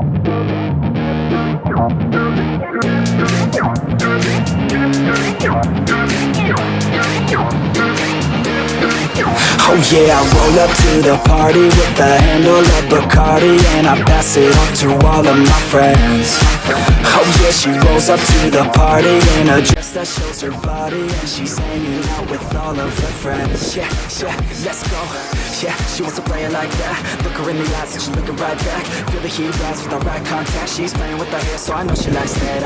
Oh yeah, I roll up to the party with the handle of Bacardi, and I pass it off to all of my friends. Oh yeah, she rolls up to the party in a dress that shows her body, and she's hanging out with all of her friends. Yeah, yeah, let's go. Yeah, she wants to play it like that. Look her in the eyes and she's looking right back. Feel the heat rise with the right contact. She's playing with her hair, so I know she likes that.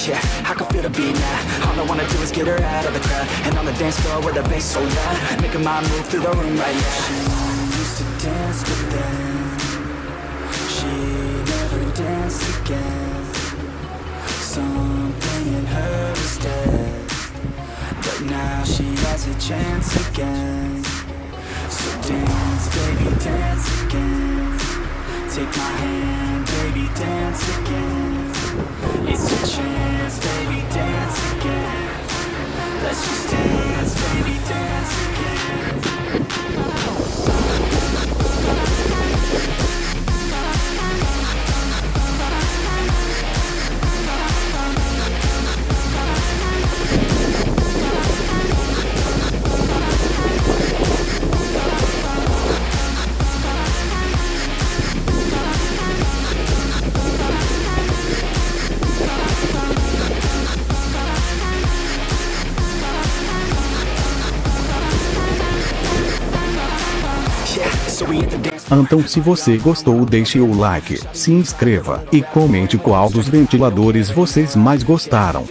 Yeah, I can feel the beat now. All I wanna do is get her out of the crowd, and on the dance floor with the bass so loud, making my move through the room right now. She used to dance, but then she never danced again. Something in her was dead, but now she has a chance again. So dance, baby, dance again. Take my hand, baby, dance again. It's your chance, baby, dance again. Let's just dance, baby, dance again. Então, se você gostou, deixe o like, se inscreva e comente qual dos ventiladores vocês mais gostaram.